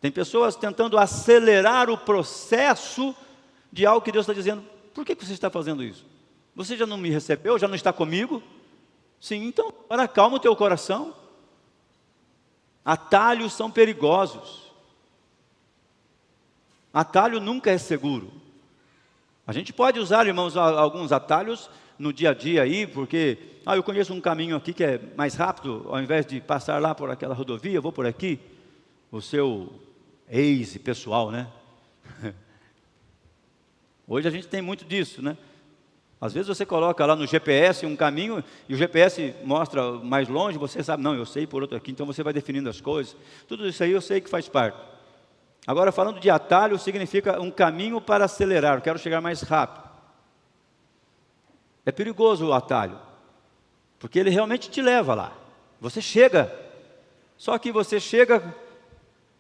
Tem pessoas tentando acelerar o processo de algo que Deus está dizendo: por que você está fazendo isso? Você já não me recebeu? Já não está comigo? Sim, então, para calma o teu coração. Atalhos são perigosos. Atalho nunca é seguro. A gente pode usar, irmãos, alguns atalhos no dia a dia aí, porque eu conheço um caminho aqui que é mais rápido, ao invés de passar lá por aquela rodovia, eu vou por aqui. O seu Waze pessoal, né? Hoje a gente tem muito disso, né? Às vezes você coloca lá no GPS um caminho e o GPS mostra mais longe, você sabe, não, eu sei por outro aqui, então você vai definindo as coisas. Tudo isso aí eu sei que faz parte. Agora, falando de atalho, significa um caminho para acelerar, eu quero chegar mais rápido. É perigoso o atalho, porque ele realmente te leva lá. Você chega, só que você chega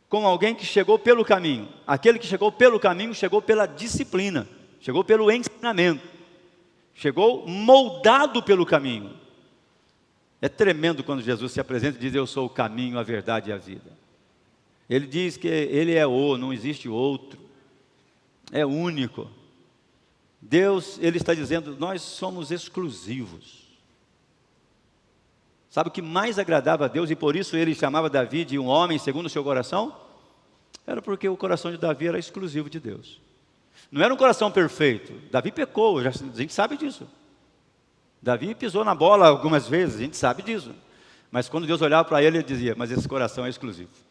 com alguém que chegou pelo caminho. Aquele que chegou pelo caminho, chegou pela disciplina, chegou pelo ensinamento, chegou moldado pelo caminho. É tremendo quando Jesus se apresenta e diz: eu sou o caminho, a verdade e a vida. Ele diz que Ele é não existe outro, é único. Deus, Ele está dizendo: nós somos exclusivos. Sabe o que mais agradava a Deus, e por isso Ele chamava Davi de um homem segundo o seu coração? Era porque o coração de Davi era exclusivo de Deus. Não era um coração perfeito. Davi pecou, a gente sabe disso. Davi pisou na bola algumas vezes, a gente sabe disso. Mas quando Deus olhava para ele, ele dizia: mas esse coração é exclusivo.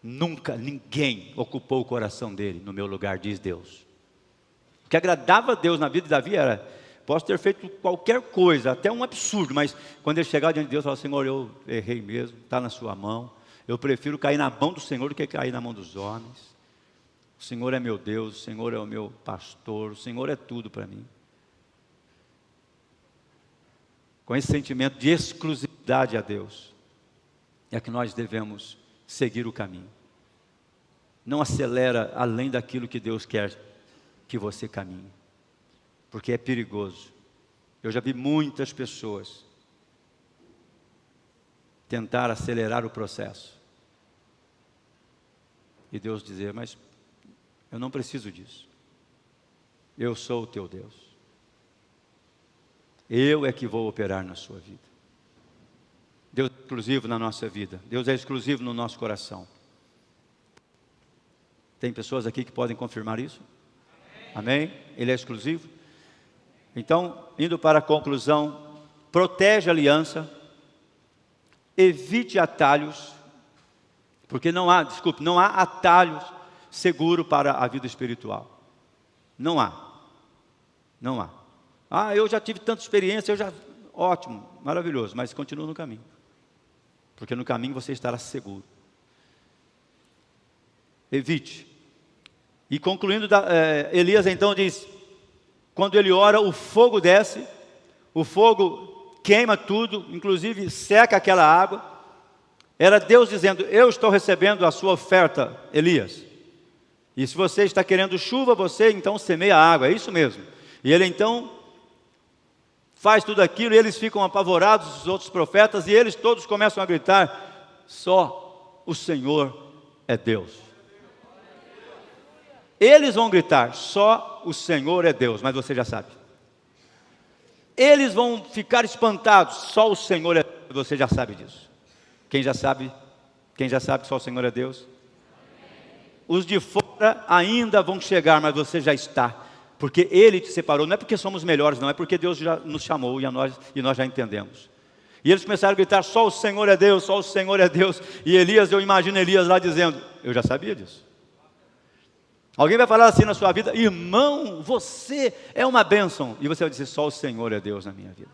Nunca ninguém ocupou o coração dele no meu lugar, diz Deus. O que agradava a Deus na vida de Davi era: posso ter feito qualquer coisa, até um absurdo, mas quando ele chegava diante de Deus, falava: Senhor, eu errei mesmo, está na sua mão. Eu prefiro cair na mão do Senhor do que cair na mão dos homens. O Senhor é meu Deus, o Senhor é o meu pastor, o Senhor é tudo para mim. Com esse sentimento de exclusividade a Deus, é que nós devemos seguir o caminho. Não acelera além daquilo que Deus quer que você caminhe, porque é perigoso. Eu já vi muitas pessoas tentar acelerar o processo, e Deus dizer: mas eu não preciso disso, eu sou o teu Deus, eu é que vou operar na sua vida. Deus é exclusivo na nossa vida, Deus é exclusivo no nosso coração. Tem pessoas aqui que podem confirmar isso? Amém? Ele é exclusivo? Então, indo para a conclusão, protege a aliança, evite atalhos, porque não há atalhos seguro para a vida espiritual. Não há. Eu já tive tanta experiência, ótimo, maravilhoso, mas continua no caminho, porque no caminho você estará seguro. Evite. E concluindo, Elias então diz: quando ele ora, o fogo desce, o fogo queima tudo, inclusive seca aquela água. Era Deus dizendo: eu estou recebendo a sua oferta, Elias, e se você está querendo chuva, você então semeia a água, é isso mesmo. E ele então faz tudo aquilo, e eles ficam apavorados, os outros profetas, e eles todos começam a gritar: só o Senhor é Deus. Eles vão gritar: só o Senhor é Deus, mas você já sabe. Eles vão ficar espantados: só o Senhor é Deus, você já sabe disso. Quem já sabe que só o Senhor é Deus? Os de fora ainda vão chegar, mas você já está, porque Ele te separou. Não é porque somos melhores, não, é porque Deus já nos chamou e nós já entendemos. E eles começaram a gritar: só o Senhor é Deus, só o Senhor é Deus. E Elias, eu imagino Elias lá dizendo: eu já sabia disso. Alguém vai falar assim na sua vida: irmão, você é uma bênção. E você vai dizer: só o Senhor é Deus na minha vida.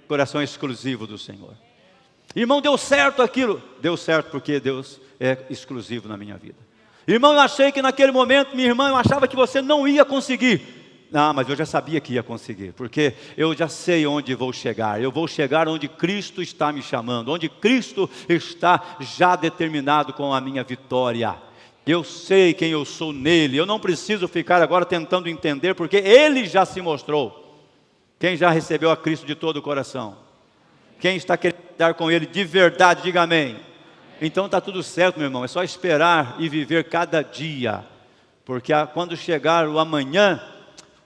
Coração exclusivo do Senhor. Irmão, deu certo aquilo. Deu certo porque Deus é exclusivo na minha vida. Irmão, eu achei que naquele momento, minha irmã, eu achava que você não ia conseguir. Não, mas eu já sabia que ia conseguir, porque eu já sei onde vou chegar. Eu vou chegar onde Cristo está me chamando, onde Cristo está já determinado com a minha vitória. Eu sei quem eu sou nele, eu não preciso ficar agora tentando entender, porque Ele já se mostrou. Quem já recebeu a Cristo de todo o coração? Quem está querendo estar com Ele de verdade, diga amém. Então está tudo certo, meu irmão, é só esperar e viver cada dia, porque quando chegar o amanhã,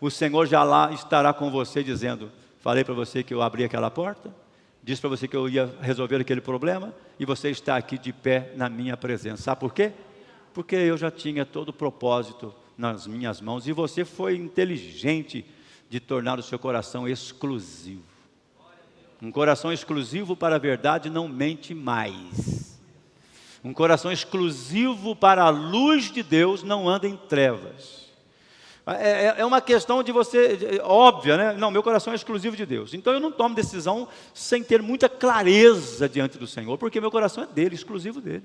o Senhor já lá estará com você dizendo: falei para você que eu abri aquela porta, disse para você que eu ia resolver aquele problema, e você está aqui de pé na minha presença. Sabe por quê? Porque eu já tinha todo o propósito nas minhas mãos, e você foi inteligente de tornar o seu coração exclusivo. Um coração exclusivo para a verdade não mente mais. Um coração exclusivo para a luz de Deus não anda em trevas. É uma questão de você, óbvia, né? Não, meu coração é exclusivo de Deus. Então eu não tomo decisão sem ter muita clareza diante do Senhor, porque meu coração é dele, exclusivo dele.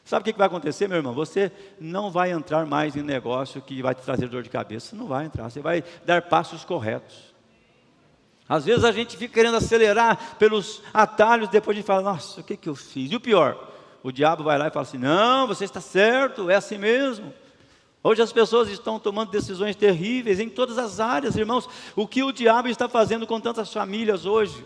Sabe o que vai acontecer, meu irmão? Você não vai entrar mais em negócio que vai te trazer dor de cabeça. Você não vai entrar, você vai dar passos corretos. Às vezes a gente fica querendo acelerar pelos atalhos, depois a gente fala: nossa, o que eu fiz? E o pior, o diabo vai lá e fala assim: não, você está certo, é assim mesmo. Hoje as pessoas estão tomando decisões terríveis em todas as áreas, irmãos. O que o diabo está fazendo com tantas famílias hoje?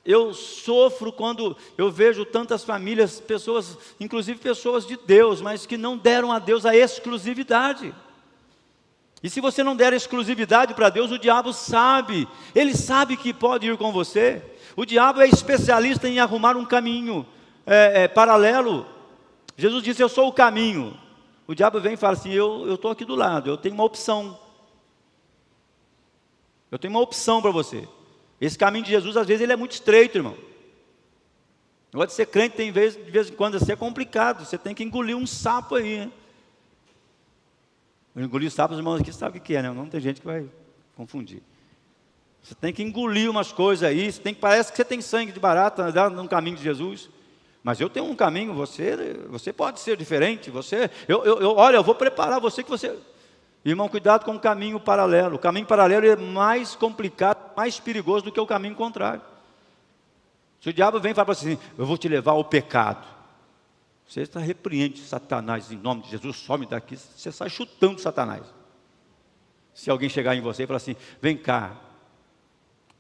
Eu sofro quando eu vejo tantas famílias, pessoas, inclusive pessoas de Deus, mas que não deram a Deus a exclusividade. E se você não der exclusividade para Deus, o diabo sabe, ele sabe que pode ir com você. O diabo é especialista em arrumar um caminho paralelo. Jesus disse: eu sou o caminho. O diabo vem e fala assim: eu estou aqui do lado, eu tenho uma opção. Eu tenho uma opção para você. Esse caminho de Jesus, às vezes, ele é muito estreito, irmão. Agora, de ser crente tem de vez em quando assim é complicado. Você tem que engolir um sapo aí, né? Engolir sapo, os irmãos aqui sabem o que é, né? Não tem gente que vai confundir. Você tem que engolir umas coisas aí. Parece que você tem sangue de barata no caminho de Jesus. Mas eu tenho um caminho, você pode ser diferente. Olha, eu vou preparar você que você... Irmão, cuidado com o caminho paralelo. O caminho paralelo é mais complicado, mais perigoso do que o caminho contrário. Se o diabo vem e fala assim, eu vou te levar ao pecado. Você está repreende Satanás em nome de Jesus, some daqui, você sai chutando Satanás. Se alguém chegar em você e falar assim, vem cá,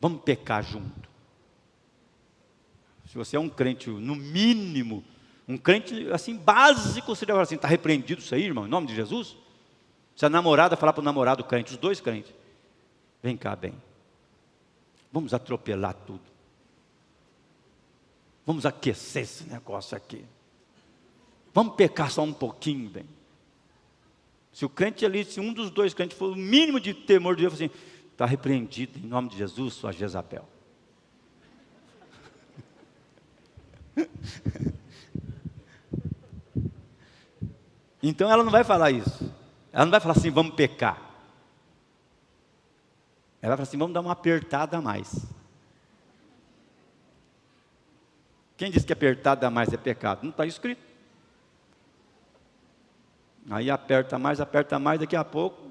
vamos pecar junto. Se você é um crente, no mínimo, um crente assim básico, você deve falar assim, está repreendido isso aí, irmão, em nome de Jesus? Se a namorada falar para o namorado crente, os dois crentes, vem cá, bem, vamos atropelar tudo. Vamos aquecer esse negócio aqui. Vamos pecar só um pouquinho, bem. Se o crente ali, se um dos dois crentes for o mínimo de temor de Deus, assim, está repreendido em nome de Jesus, sua Jezabel. Então ela não vai falar isso. Ela não vai falar assim, vamos pecar. Ela vai falar assim, vamos dar uma apertada a mais. Quem disse que apertada a mais é pecado? Não está escrito. Aí aperta mais, daqui a pouco.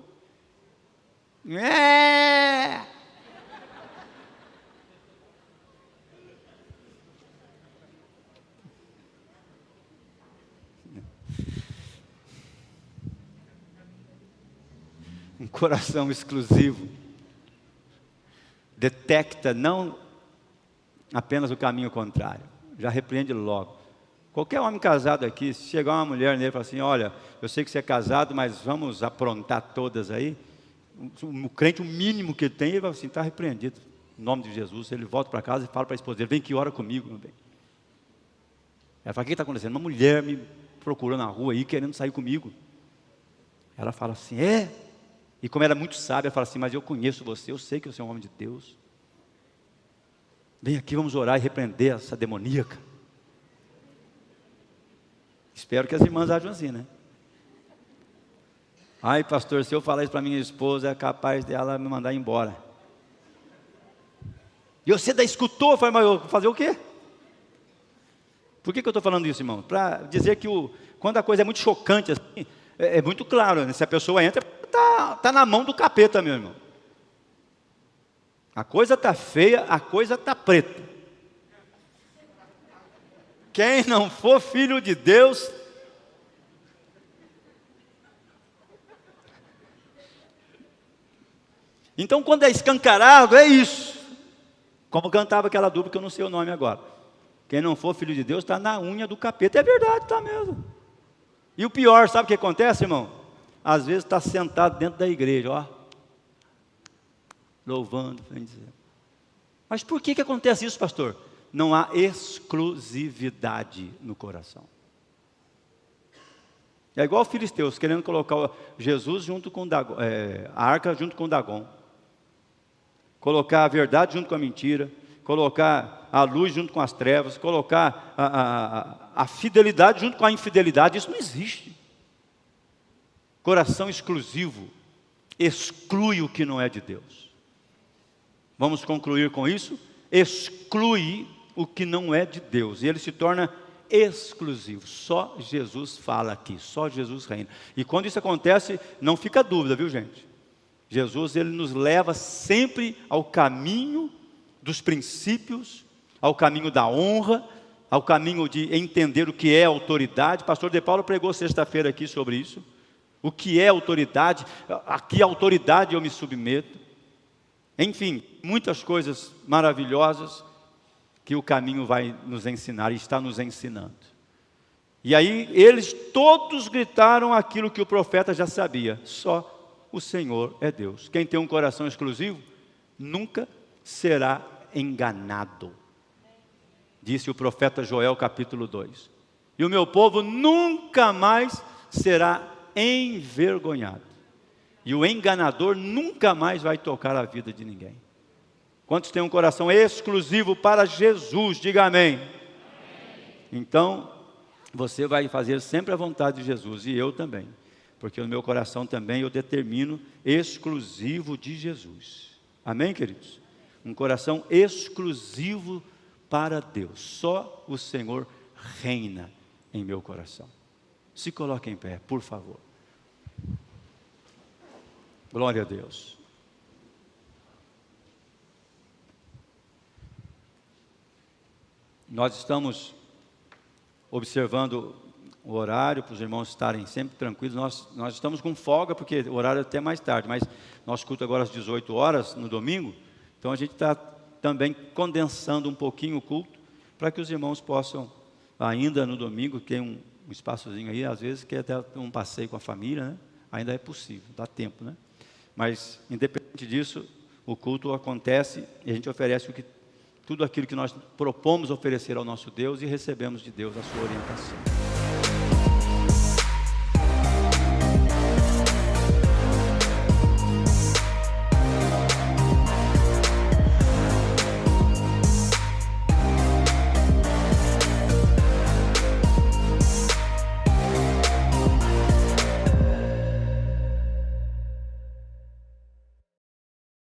Um coração exclusivo detecta não apenas o caminho contrário, já repreende logo. Qualquer homem casado aqui, se chegar uma mulher nele e falar assim, olha, eu sei que você é casado, mas vamos aprontar todas aí. O crente, o mínimo que ele tem, ele vai assim, está repreendido. Em nome de Jesus, ele volta para casa e fala para a esposa dele, vem que ora comigo, meu bem. Ela fala, o que está acontecendo? Uma mulher me procurou na rua aí, querendo sair comigo. Ela fala assim, é? E como ela é muito sábia, ela fala assim, mas eu conheço você, eu sei que você é um homem de Deus. Vem aqui, vamos orar e repreender essa demoníaca. Espero que as irmãs ajam assim, né? Ai, pastor, se eu falar isso para minha esposa, é capaz dela me mandar embora. E você da escutou, eu falei, mas eu vou fazer o quê? Por que eu estou falando isso, irmão? Para dizer que quando a coisa é muito chocante, assim, é muito claro, né? Se a pessoa entra, está na mão do capeta, meu irmão. A coisa está feia, a coisa está preta. Quem não for filho de Deus, então quando é escancarado, é isso. Como cantava aquela dupla que eu não sei o nome agora. Quem não for filho de Deus está na unha do capeta. É verdade, está mesmo. E o pior, sabe o que acontece, irmão? Às vezes está sentado dentro da igreja, ó, louvando, bendizendo. Mas por que acontece isso, pastor? Não há exclusividade no coração. É igual os filisteus, querendo colocar Jesus junto com Dagon, a arca junto com Dagon. Colocar a verdade junto com a mentira. Colocar a luz junto com as trevas. Colocar a fidelidade junto com a infidelidade. Isso não existe. Coração exclusivo exclui o que não é de Deus. Vamos concluir com isso? Exclui o que não é de Deus. E ele se torna exclusivo. Só Jesus fala aqui. Só Jesus reina. E quando isso acontece, não fica dúvida, viu, gente? Jesus, ele nos leva sempre ao caminho dos princípios, ao caminho da honra, ao caminho de entender o que é autoridade. Pastor De Paulo pregou sexta-feira aqui sobre isso. O que é autoridade? A que autoridade eu me submeto? Enfim, muitas coisas maravilhosas que o caminho vai nos ensinar e está nos ensinando. E aí eles todos gritaram aquilo que o profeta já sabia: só o Senhor é Deus. Quem tem um coração exclusivo nunca será enganado, disse o profeta Joel capítulo 2. E o meu povo nunca mais será envergonhado. E o enganador nunca mais vai tocar a vida de ninguém. Quantos têm um coração exclusivo para Jesus? Diga amém. Então, você vai fazer sempre a vontade de Jesus, e eu também, porque no meu coração também eu determino exclusivo de Jesus. Amém, queridos? Um coração exclusivo para Deus. Só o Senhor reina em meu coração. Se coloque em pé, por favor. Glória a Deus. Nós estamos observando o horário, para os irmãos estarem sempre tranquilos. Nós estamos com folga, porque o horário é até mais tarde, mas nosso culto agora às 18 horas, no domingo, então a gente está também condensando um pouquinho o culto, para que os irmãos possam, ainda no domingo, ter um espaçozinho aí, às vezes quer até um passeio com a família, né? Ainda é possível, dá tempo, né? Mas, independente disso, o culto acontece e a gente oferece tudo aquilo que nós propomos oferecer ao nosso Deus e recebemos de Deus a sua orientação.